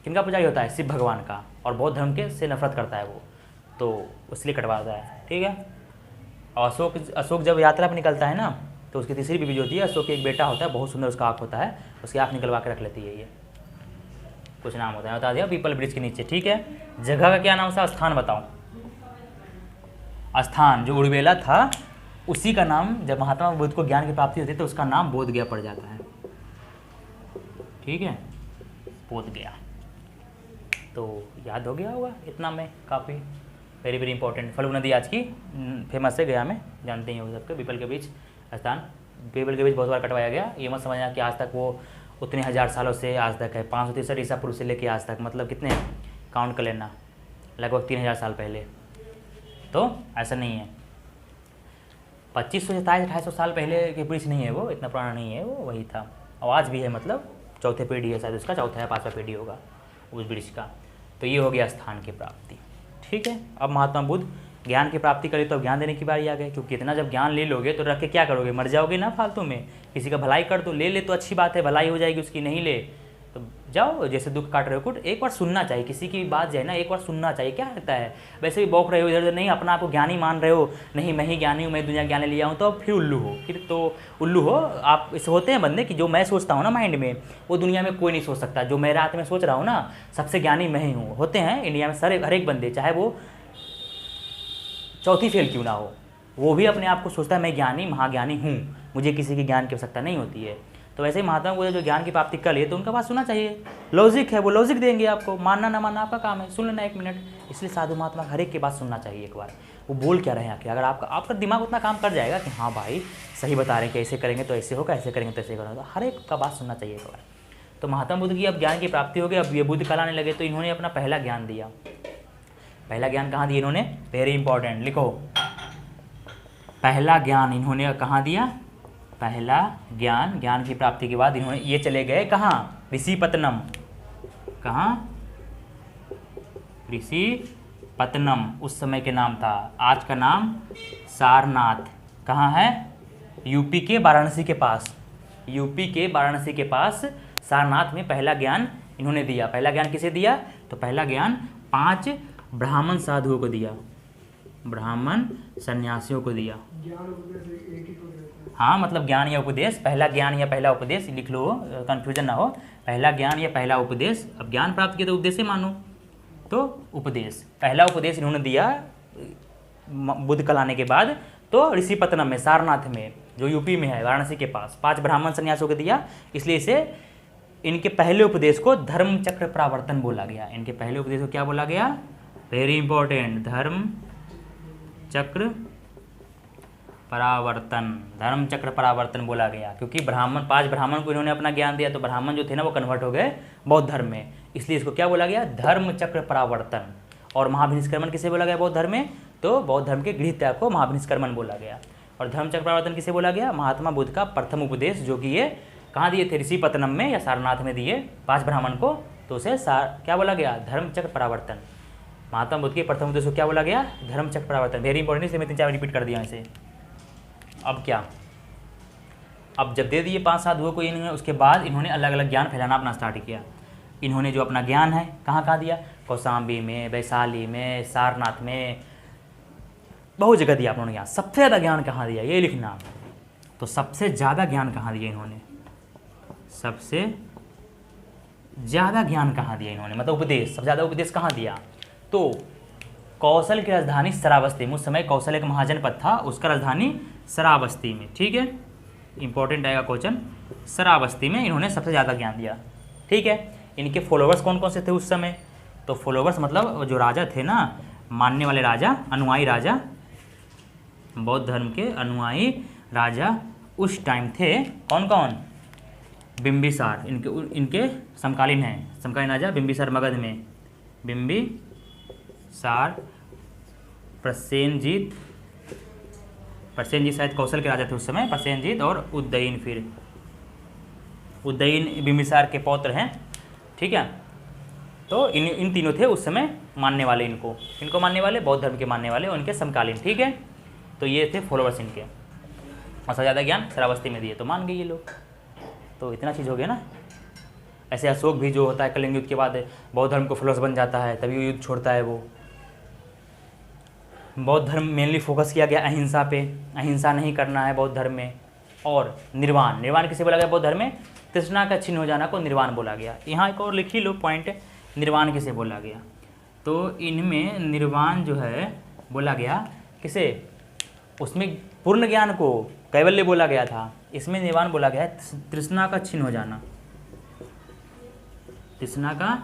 किनका पुजारी होता है, शिव भगवान का, और बौद्ध धर्म के से नफरत करता है वो, तो इसलिए कटवाता है, ठीक है। और अशोक जब यात्रा पर निकलता है ना तो उसकी तीसरी बीवी जो होती है, अशोक के एक बेटा होता है बहुत सुंदर उसका आँख होता है, उसकी आँख निकलवा के रख लेती है। ये कुछ नाम होता है, बता दिया, पीपल ब्रिज के नीचे, ठीक है। जगह का क्या नाम था, स्थान बताओ। स्थान जो उर्वेला था उसी का नाम, जब महात्मा बुद्ध को ज्ञान की प्राप्ति होती है तो उसका नाम बोध गया पड़ जाता है, ठीक है, बोध गया। तो याद हो गया होगा इतना में, काफ़ी वेरी वेरी इंपॉर्टेंट। फल्गु नदी आज की फेमस है गया में, जानते ही हो सबके, पीपल के बीच स्थान, पीपल के बीच बहुत बार कटवाया गया। ये मत समझना कि आज तक वो उतने हज़ार सालों से आज तक है, 563 ईसा पूर्व से लेके आज तक, मतलब कितने काउंट कर लेना, लगभग 3000 साल पहले, तो ऐसा नहीं है। 2527-2800 साल पहले के ब्रिज नहीं है वो, इतना पुराना नहीं है वो, वही था। और आज भी है, मतलब चौथे पीढ़ी है शायद उसका, चौथा या 5वां पीढ़ी होगा उस ब्रिज का। तो ये हो गया स्थान की प्राप्ति, ठीक है। अब महात्मा बुद्ध ज्ञान की प्राप्ति करे तो अब ज्ञान देने की बारी आ गई, क्योंकि इतना जब ज्ञान ले लोगे तो रख के क्या करोगे, मर जाओगे ना फालतू में। किसी का भलाई कर दो, ले तो अच्छी बात है, भलाई हो जाएगी उसकी, नहीं ले तो जाओ, जैसे दुख काट रहे हो कुछ, एक बार सुनना चाहिए, किसी की बात जो है ना एक बार सुनना चाहिए, क्या रहता है। वैसे भी बौक रहे हो इधर उधर, नहीं अपना आपको ज्ञानी मान रहे हो, नहीं मैं ही ज्ञानी हूँ, मैं दुनिया ज्ञान लिया हूँ, तो फिर उल्लू हो, फिर तो उल्लू हो आप। इसे होते हैं बंदे कि जो मैं सोचता हूँ ना माइंड में, वो दुनिया में कोई नहीं सोच सकता, जो मेरे हाथ में सोच रहा हूँ ना, सबसे ज्ञानी मैं ही हूँ। होते हैं इंडिया में हर एक बंदे, चाहे वो चौथी फेल क्यों ना हो, वो भी अपने आप को सोचता है मैं ज्ञानी महाज्ञानी हूँ, मुझे किसी की ज्ञान की आवश्यकता नहीं होती है। तो वैसे ही महात्मा बुद्ध जो ज्ञान की प्राप्ति कर लिए तो उनका बात सुनना चाहिए, लॉजिक है वो लॉजिक देंगे आपको, मानना ना मानना आपका काम है, सुन लेना 1 मिनट। इसलिए साधु महात्मा हर एक की बात सुनना चाहिए एक बार, वो बोल क्या रहे हैं आके। अगर आपका दिमाग उतना काम कर जाएगा कि हाँ भाई सही बता रहे हैं कि ऐसे करेंगे तो ऐसे होगा, ऐसे करेंगे तो ऐसे होगा, तो हर एक का बात सुनना चाहिए एक बार। तो महात्मा बुद्ध की अब ज्ञान की प्राप्ति हो गई, अब ये बुद्ध कल आने लगे, तो इन्होंने अपना पहला ज्ञान दिया। पहला ज्ञान कहाँ दिया इन्होंने, वेरी इंपॉर्टेंट, लिखो, पहला ज्ञान इन्होंने कहाँ दिया, पहला ज्ञान, ज्ञान की प्राप्ति के बाद इन्होंने ये चले गए कहाँ, ऋषिपत्तनम, कहाँ, ऋषिपत्तनम उस समय के नाम था, आज का नाम सारनाथ। कहाँ है, यूपी के वाराणसी के पास, यूपी के वाराणसी के पास सारनाथ में पहला ज्ञान इन्होंने दिया। पहला ज्ञान किसे दिया, तो पहला ज्ञान 5 ब्राह्मण साधुओं को दिया, ब्राह्मण सन्यासियों को दिया। हाँ मतलब ज्ञान या उपदेश, पहला ज्ञान या पहला उपदेश लिख लो, कन्फ्यूजन ना हो, पहला ज्ञान या पहला उपदेश। अब ज्ञान प्राप्त किया तो उपदेश मानो, तो उपदेश, पहला उपदेश इन्होंने दिया बुद्ध कल आने के बाद, तो ऋषिपत्तनम में, सारनाथ में, जो यूपी में है वाराणसी के पास, 5 ब्राह्मण सन्यासियों को दिया। इसलिए इसे इनके पहले उपदेश को धर्म चक्र परावर्तन बोला गया। इनके पहले उपदेश को क्या बोला गया, वेरी इंपॉर्टेंट, धर्म चक्र परावर्तन, धर्म चक्र परावर्तन बोला गया, क्योंकि 5 ब्राह्मण को इन्होंने अपना ज्ञान दिया, तो ब्राह्मण जो थे ना वो कन्वर्ट हो गए बौद्ध धर्म में, इसलिए इसको क्या बोला गया, धर्म चक्र परावर्तन। और महाभिनिष्क्रमण किसे बोला गया बौद्ध धर्म में, तो बौद्ध धर्म के गृह त्याग को महाभिनिष्क्रमण बोला गया। और धर्म चक्र परावर्तन किसे बोला गया, महात्मा बुद्ध का प्रथम उपदेश, जो कि ये कहाँ दिए थे, ऋषिपत्तनम में या सारनाथ में दिए 5 ब्राह्मण को, तो उसे क्या बोला गया, धर्म चक्र परावर्तन। महात्मा बुद्ध के प्रथम उपदेश को क्या बोला गया, धर्म चक्र परावर्तन। वेरी इंपॉर्टेंट, इसे मैं 3-4 रिपीट कर दिया इसे। अब क्या, अब जब दे दिए 5 साधुओं को इन्होंने, उसके बाद इन्होंने अलग अलग ज्ञान फैलाना अपना स्टार्ट किया। इन्होंने जो अपना ज्ञान है कहाँ दिया, कौशाम्बी में, वैशाली में, सारनाथ में, बहुत जगह दिया उन्होंने ज्ञान। सबसे ज़्यादा ज्ञान कहाँ दिया, ये लिखना, तो सबसे ज़्यादा ज्ञान कहाँ दिया इन्होंने, सबसे ज़्यादा ज्ञान कहाँ दिया इन्होंने, मतलब उपदेश, सबसे ज़्यादा उपदेश कहाँ दिया, तो कौशल की राजधानी श्रावस्ती में, उस समय कौशल एक महाजनपद था, उसका राजधानी श्रावस्ती में। ठीक है, इंपॉर्टेंट आएगा क्वेश्चन। श्रावस्ती में इन्होंने सबसे ज़्यादा ज्ञान दिया। ठीक है, इनके फॉलोवर्स कौन कौन से थे उस समय? तो फॉलोवर्स मतलब जो राजा थे ना, मानने वाले राजा, अनुयायी राजा, बौद्ध धर्म के अनुयायी राजा उस टाइम थे। कौन कौन? बिंबिसार, इनके समकालीन हैं, समकालीन राजा बिंबिसार मगध में, बिंबिसार, प्रसेनजीत शायद कौशल के राजा थे उस समय, प्रसेनजीत और उदयन। फिर उदयन बिंबिसार के पौत्र हैं। ठीक है, तो इन तीनों थे उस समय मानने वाले, इनको मानने वाले, बौद्ध धर्म के मानने वाले, उनके समकालीन। ठीक है, तो ये थे फॉलोवर्स इनके, और सबसे ज़्यादा ज्ञान श्रावस्ती में दिए, तो मान गए ये लोग। तो इतना चीज़ हो गया ना। ऐसे अशोक भी जो होता है कलिंग युद्ध के बाद बौद्ध धर्म को फॉलोअर्स बन जाता है, तभी वो युद्ध छोड़ता है वो। बौद्ध धर्म मेनली फोकस किया गया अहिंसा पे, अहिंसा नहीं करना है बौद्ध धर्म में। और निर्वाण, निर्वाण किसे बोला गया बौद्ध धर्म में? तृष्णा का छिन्न हो जाना को निर्वाण बोला गया। यहाँ एक और लिख ही लो पॉइंट, निर्वाण किसे बोला गया? तो इनमें निर्वाण जो है बोला गया किसे? उसमें पूर्ण ज्ञान को कैवल्य बोला गया था, इसमें निर्वाण बोला गया है तृष्णा का छिन्न हो जाना। तृष्णा का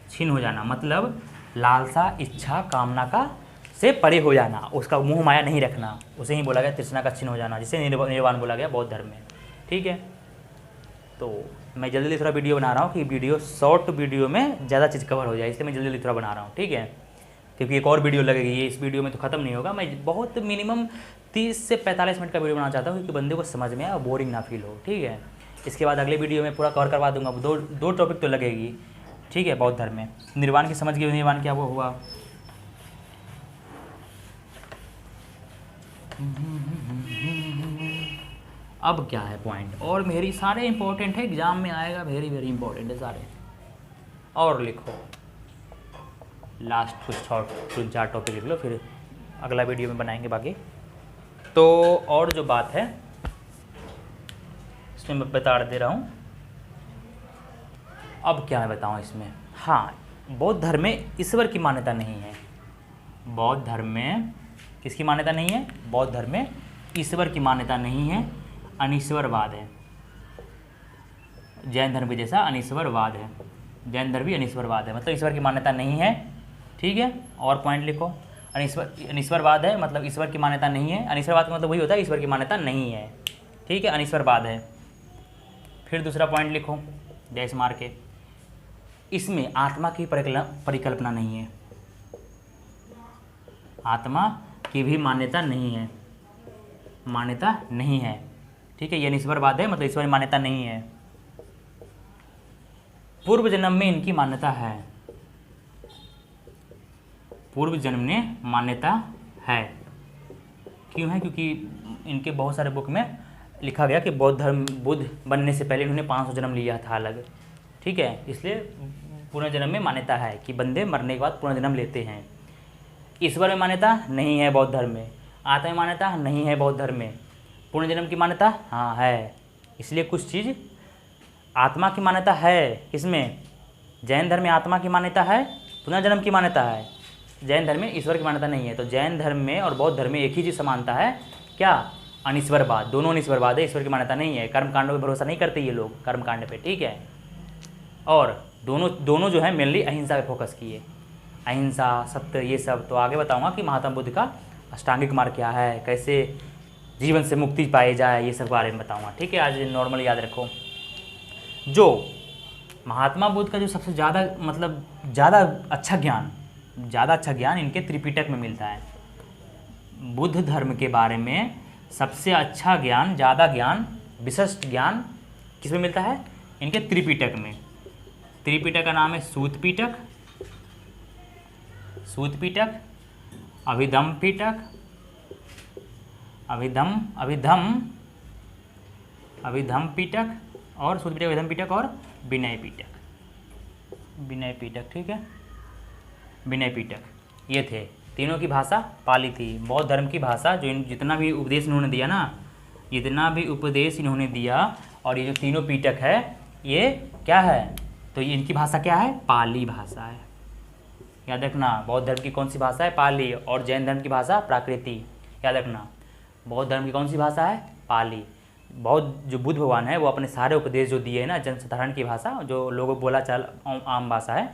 छिन्न हो जाना मतलब लालसा, इच्छा, कामना का से परे हो जाना, उसका मोह माया नहीं रखना, उसे ही बोला गया तृष्णा का छिन्न हो जाना, जिसे निर्वाण बोला गया बौद्ध धर्म में। ठीक है, तो मैं जल्दी जल्दी थोड़ा वीडियो बना रहा हूँ कि वीडियो शॉर्ट वीडियो में ज़्यादा चीज़ कवर हो जाए, इसलिए मैं जल्दी जल्दी थोड़ा बना रहा हूँ। ठीक है, क्योंकि एक और वीडियो लगेगी, ये इस वीडियो में तो ख़त्म नहीं होगा। मैं बहुत मिनिमम 30 से 45 मिनट का वीडियो बनाना चाहता हूँ, क्योंकि बंदे को समझ में आए और बोरिंग ना फील हो। ठीक है, इसके बाद अगले वीडियो में पूरा कवर करवा दूंगा, दो टॉपिक तो लगेगी। ठीक है, बौद्ध धर्म में निर्वाण की समझ गए, निर्वाण क्या वो हुआ। अब क्या है पॉइंट, और मेरी सारे इंपॉर्टेंट है, एग्जाम में आएगा, वेरी वेरी इंपॉर्टेंट है सारे। और लिखो लास्ट कुछ 4 टॉपिक लिख लो, फिर अगला वीडियो में बनाएंगे बाकी। तो और जो बात है इसमें मैं बता दे रहा हूँ। अब क्या मैं बताऊँ इसमें? हाँ, बौद्ध धर्म में ईश्वर की मान्यता नहीं है। बौद्ध धर्म में किसकी मान्यता नहीं है? बौद्ध धर्म में ईश्वर की मान्यता नहीं है, अनीश्वरवाद है। जैन धर्म के जैसा अनीश्वरवाद है, जैन धर्म भी अनीश्वरवाद है, मतलब ईश्वर की मान्यता नहीं है। ठीक है, और पॉइंट लिखो, अनीश्वरवाद है मतलब ईश्वर की मान्यता नहीं है। अनीश्वरवाद का मतलब वही होता है ईश्वर की मान्यता नहीं है। ठीक है, अनीश्वरवाद है। फिर दूसरा पॉइंट लिखो डैश मार के, इसमें आत्मा की परिकल्पना नहीं है, आत्मा की भी मान्यता नहीं है, मान्यता नहीं है। ठीक है, ये अनीश्वरवाद है मतलब ईश्वर मान्यता नहीं है। पूर्व जन्म में इनकी मान्यता है, पूर्व जन्म में मान्यता है। क्यों है? क्योंकि इनके बहुत सारे बुक में लिखा गया कि बौद्ध धर्म, बुद्ध बनने से पहले इन्होंने 500 जन्म लिया था अलग। ठीक है, इसलिए पुनर्जन्म में मान्यता है कि बंदे मरने के बाद पुनर्जन्म लेते हैं। ईश्वर में मान्यता नहीं है बौद्ध धर्म में, आत्मा में मान्यता नहीं है बौद्ध धर्म में, पुनर्जन्म की मान्यता हाँ है। इसलिए कुछ चीज़ आत्मा की मान्यता है, किसमें? जैन धर्म में आत्मा की मान्यता है, पुनर्जन्म की मान्यता है। जैन धर्म में ईश्वर की मान्यता नहीं है। तो जैन धर्म में और बौद्ध धर्म में एक ही चीज़ समानता है, क्या? अनीश्वरवाद। दोनों अनीश्वरवाद है, ईश्वर की मान्यता नहीं है। कर्मकांडों पर भरोसा नहीं करते ये लोग, कर्मकांड पे। ठीक है, और दोनों जो है मेनली अहिंसा पे फोकस किए, अहिंसा, सत्य, ये सब। तो आगे बताऊंगा कि महात्मा बुद्ध का अष्टांगिक मार्ग क्या है, कैसे जीवन से मुक्ति पाई जाए, ये सब बारे में बताऊंगा। ठीक है, आज नॉर्मल याद रखो। जो महात्मा बुद्ध का जो सबसे ज़्यादा मतलब ज़्यादा अच्छा ज्ञान इनके त्रिपिटक में मिलता है। बुद्ध धर्म के बारे में सबसे अच्छा ज्ञान, ज़्यादा ज्ञान, विशिष्ट ज्ञान किस में मिलता है? इनके त्रिपिटक में। त्रिपिटक का नाम है सूत पिटक, अभिधम पिटक, अभिधम पिटक और सूत पिटक, अभिधम पिटक और विनय पिटक। ठीक है, विनय पिटक, ये थे। तीनों की भाषा पाली थी। बौद्ध धर्म की भाषा जो जितना भी उपदेश इन्होंने दिया ना, जितना भी उपदेश इन्होंने दिया, और ये जो तीनों पिटक है ये क्या है? तो ये इनकी भाषा क्या है? पाली भाषा है। याद रखना। बौद्ध धर्म की कौन सी भाषा है? पाली। और जैन धर्म की भाषा प्राकृति। याद रखना, बौद्ध धर्म की कौन सी भाषा है? पाली। बौद्ध जो बुद्ध भगवान है वो अपने सारे उपदेश जो दिए हैं ना जनसाधारण की भाषा, जो लोगों बोला चाल आम भाषा है,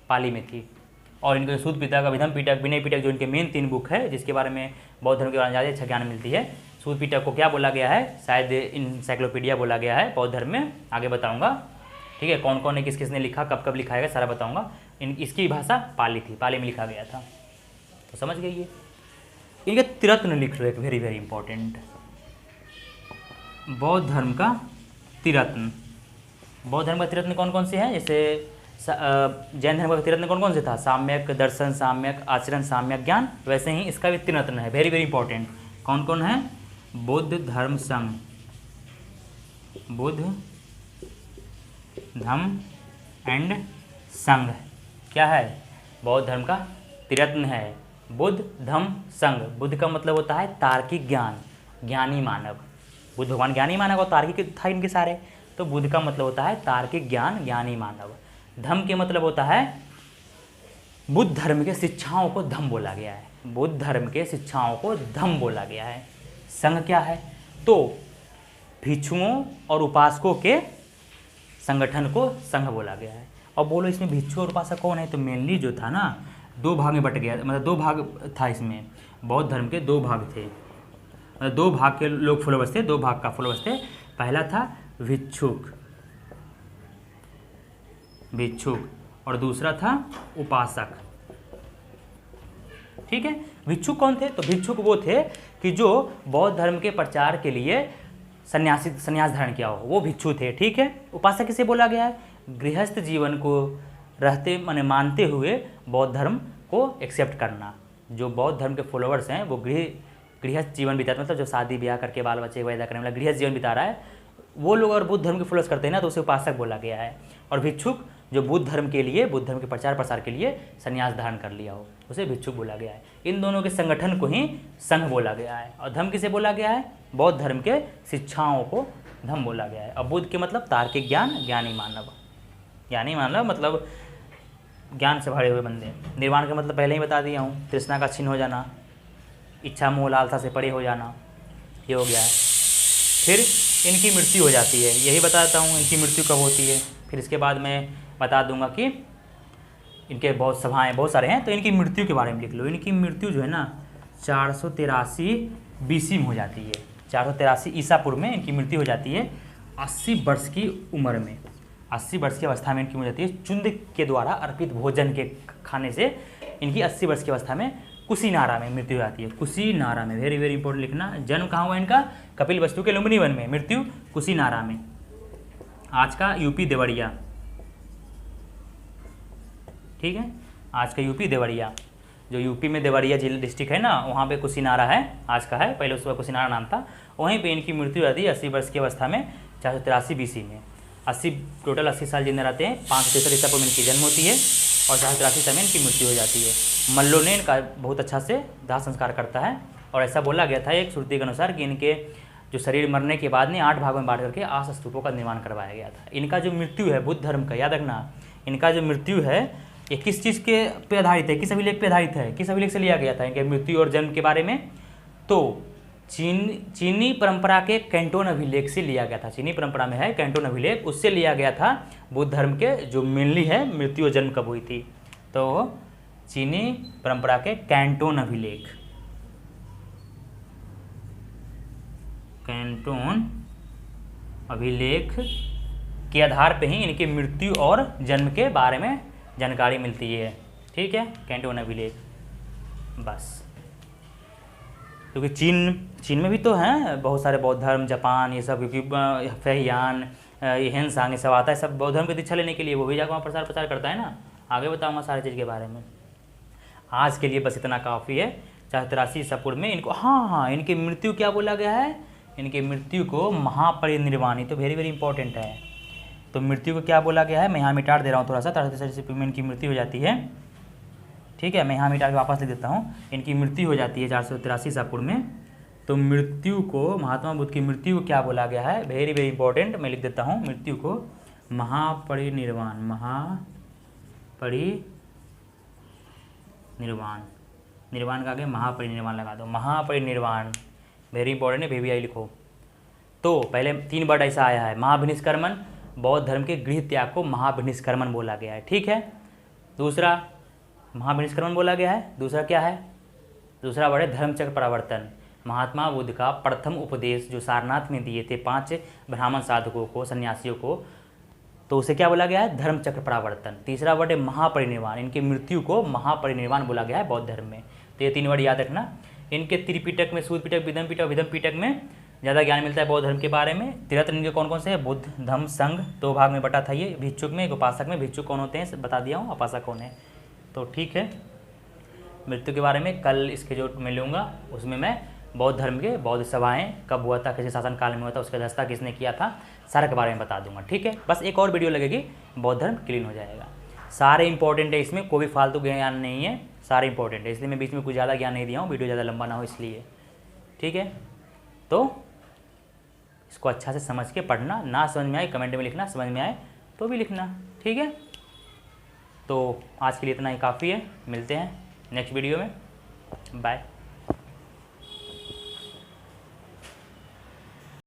पाली में थी। और इनके सूत पिटक, अभिधम पिटक, विनय पिटक, जो इनके मेन 3 बुक है जिसके बारे में बौद्ध धर्म के बारे में ज़्यादा अच्छा ज्ञान मिलती है। सूत पिटक को क्या बोला गया है? शायद इंसाइक्लोपीडिया बोला गया है बौद्ध धर्म में, आगे बताऊंगा। ठीक है, कौन कौन ने किस किसने लिखा, कब कब लिखा है, सारा बताऊंगा। इसकी भाषा पाली थी, पाली में लिखा गया था। तो समझ गई ये। इनके त्रिरत्न लिख लो, एक वेरी वेरी इंपॉर्टेंट। बौद्ध धर्म का त्रिरत्न। बौद्ध धर्म का त्रिरत्न कौन कौन से हैं? जैसे जैन धर्म का त्रिरत्न कौन कौन से था? साम्यक दर्शन, साम्यक आचरण, साम्यक ज्ञान। वैसे ही इसका भी त्रिरत्न है, वेरी वेरी इंपॉर्टेंट। कौन कौन है? बुद्ध धर्म संघ, बुद्ध धम्म एंड संघ। क्या है? बौद्ध धर्म का त्रिरत्न है बुद्ध धम्म संघ। बुद्ध का मतलब होता है तार्किक ज्ञान, ज्ञानी मानव। बुद्ध भगवान ज्ञानी मानव और तार्किक था इनके सारे। तो बुद्ध का मतलब होता है तार्किक ज्ञान, ज्ञानी मानव। धम्म के मतलब होता है बुद्ध धर्म के शिक्षाओं को धम्म बोला गया है। बुद्ध धर्म के शिक्षाओं को धम्म बोला गया है। संघ क्या है? तो भिक्षुओं और उपासकों के संगठन को संघ बोला गया है। और बोलो इसमें भिक्षु और उपासक कौन है? तो मेनली जो था ना 2 भाग में बट गया, मतलब 2 भाग था इसमें। बौद्ध धर्म के 2 भाग थे, 2 भाग के लोग फॉलोवर्स थे, 2 भाग का फॉलोवर्स थे। पहला था भिक्षुक, भिक्षुक, और दूसरा था उपासक। ठीक है, भिक्षुक कौन थे? तो भिक्षुक वो थे कि जो बौद्ध धर्म के प्रचार के लिए संन्यास धारण किया हो, वो भिक्षु थे। ठीक है। उपासक किसे बोला गया है? गृहस्थ जीवन को रहते माने मानते हुए बौद्ध धर्म को एक्सेप्ट करना। जो बौद्ध धर्म के फॉलोअर्स हैं वो गृहस्थ जीवन बिताते, मतलब जो शादी ब्याह करके बाल बच्चे पैदा करने वाला गृहस्थ जीवन बिता रहा है, वो लोग अगर बुद्ध धर्म के फॉलोअर्स करते हैं ना तो उसे उपासक बोला गया है। और भिक्षुक जो बुद्ध धर्म के लिए, बुद्ध धर्म के प्रचार प्रसार के लिए संन्यास धारण कर लिया हो, उसे भिक्षुक बोला गया है। इन दोनों के संगठन को ही संघ बोला गया है। और धम्म किसे बोला गया है? बौद्ध धर्म के शिक्षाओं को धम्म बोला गया है। और बुद्ध के मतलब तार्किक ज्ञान, ज्ञानी मानव। ज्ञानी मानव मतलब ज्ञान से भरे हुए बंदे। निर्वाण का मतलब पहले ही बता दिया हूँ, तृष्णा का छीन हो जाना, इच्छा मोह लालसा से परे हो जाना, ये हो गया है। फिर इनकी मृत्यु हो जाती है, यही बताता हूँ इनकी मृत्यु कब होती है। फिर इसके बाद मैं बता दूंगा कि इनके बहुत सभाएं बहुत सारे हैं, तो इनकी मृत्यु के बारे में लिख लो। इनकी मृत्यु जो है ना 483 BC में हो जाती है। 483 ईसा पूर्व में इनकी मृत्यु हो जाती है 80 वर्ष की उम्र में। 80 वर्ष की अवस्था में इनकी हो जाती है। चुंद के द्वारा अर्पित भोजन के खाने से इनकी 80 वर्ष की अवस्था में कुशीनारा में मृत्यु हो जाती है। कुशीनारा में, वेरी वेरी इंपॉर्टेंट लिखना। जन्म कहाँ हुआ इनका? कपिलवस्तु के लुम्बिनी वन में। मृत्यु कुशीनारा में। आज का यूपी देवरिया। ठीक है, आज का यूपी देवरिया, जो यूपी में देवरिया जिला डिस्ट्रिक्ट है ना, वहाँ पे कुशीनारा है, आज का है, पहले उसका कुशीनारा नाम था। वहीं पे इनकी मृत्यु हो जाती है 80 वर्ष की अवस्था में 483 BC में। 80 टोटल 80 साल जिंदा रहते हैं। 563 ईसा पूर्व में इनकी जन्म होती है और 483 ईसा में इनकी मृत्यु हो जाती है। मल्लो ने इनका बहुत अच्छा से दाह संस्कार करता है। और ऐसा बोला गया था एक श्रुति के अनुसार कि इनके जो शरीर मरने के बाद में 8 भागों में बांट करके 8 स्तूपों का निर्माण करवाया गया था। इनका जो मृत्यु है बुद्ध धर्म का, याद रखना, इनका जो मृत्यु है ये किस चीज़ के पे आधारित है? किस अभिलेख पे आधारित है? किस अभिलेख से लिया गया था इनके मृत्यु और जन्म के बारे में? तो चीनी परंपरा के कैंटोन अभिलेख से लिया गया था। चीनी परंपरा में है कैंटोन अभिलेख, उससे लिया गया था बुद्ध धर्म के जो मेनली है मृत्यु और जन्म कब हुई थी। तो चीनी परंपरा के कैंटोन अभिलेख, कैंटोन अभिलेख के आधार पे ही इनकी मृत्यु और जन्म के बारे में जानकारी मिलती है। ठीक है, कैंटोन अभिलेख। बस क्योंकि चीन में भी तो हैं बहुत सारे बौद्ध धर्म, जापान, ये सब, क्योंकि फैहियान, हेनसांग, ये सब आता है, सब बौद्ध धर्म की दीक्षा लेने के लिए, वो भी जाकर वहाँ प्रचार करता है ना। आगे बताऊँगा सारी चीज़ के बारे में। आज के लिए बस इतना काफ़ी है। 483 ईसा पूर्व में इनको, हाँ, इनकी मृत्यु क्या बोला गया है? इनकी मृत्यु को महापरिनिर्वाण, तो वेरी वेरी इंपॉर्टेंट है। तो मृत्यु को क्या बोला गया है? मैं यहाँ मिटा दे रहा हूँ थोड़ा सा। 483 ईसा पूर्व में इनकी मृत्यु हो जाती है। ठीक है, मैं यहाँ मिटा के वापस लिख देता हूँ। इनकी मृत्यु हो जाती है 483 ईसा पूर्व में। तो मृत्यु को, महात्मा बुद्ध की मृत्यु को क्या बोला गया है? वेरी वेरी इंपॉर्टेंट, मैं लिख देता हूँ। मृत्यु को महापरिनिर्वाण, निर्वाण, निर्वाण का आगे महापरिनिर्वाण लगा दो, महापरिनिर्वाण, वेरी इंपॉर्टेंट है, VVI लिखो। तो पहले 3 वर्ड ऐसा आया है, महाभिनिष्क्रमण, बौद्ध धर्म के गृह त्याग को महाभिनिष्क्रमण बोला गया है, ठीक है। दूसरा महाभिनिष्क्रमण बोला गया है, दूसरा क्या है, दूसरा वर्ड है धर्मचक्र परावर्तन, महात्मा बुद्ध का प्रथम उपदेश जो सारनाथ में दिए थे 5 ब्राह्मण साधकों को, सन्यासियों को, तो उसे क्या बोला गया है, धर्मचक्र परावर्तन। तीसरा वर्ड है महापरिनिर्वाण, इनकी मृत्यु को महापरिनिर्वाण बोला गया है बौद्ध धर्म में। तो ये 3 वर्ड याद रखना। इनके त्रिपिटक में, सूत पिटक, विदम पिटक, विदम पिटक में ज़्यादा ज्ञान मिलता है बौद्ध धर्म के बारे में। तीर्थ इनके कौन कौन से हैं, बुद्ध, धम्म, संघ, 2 भाग में बटा था ये। भिक्षुक में, एक उपासक में, भिक्षुक कौन होते हैं बता दिया हूँ, उपासक कौन है। तो ठीक है, मृत्यु के बारे में कल इसके जो मैं लूँगा उसमें मैं बौद्ध धर्म के बौद्ध सभाएं कब हुआ था, कैसे शासन काल में हुआ था, उसका दस्ता किसने किया था, सारे के बारे में बता दूंगा, ठीक है। बस एक और वीडियो लगेगी, बौद्ध धर्म क्लीन हो जाएगा। सारे इंपॉर्टेंट है, इसमें कोई भी फालतू ज्ञान नहीं है, सारे इंपॉर्टेंट है, इसलिए मैं बीच में कुछ ज़्यादा ज्ञान नहीं दिया हूँ, वीडियो ज़्यादा लंबा ना हो इसलिए, ठीक है। तो इसको अच्छा से समझ के पढ़ना, ना समझ में आए कमेंट में लिखना, समझ में आए तो भी लिखना, ठीक है। तो आज के लिए इतना ही काफ़ी है, मिलते हैं नेक्स्ट वीडियो में, बाय।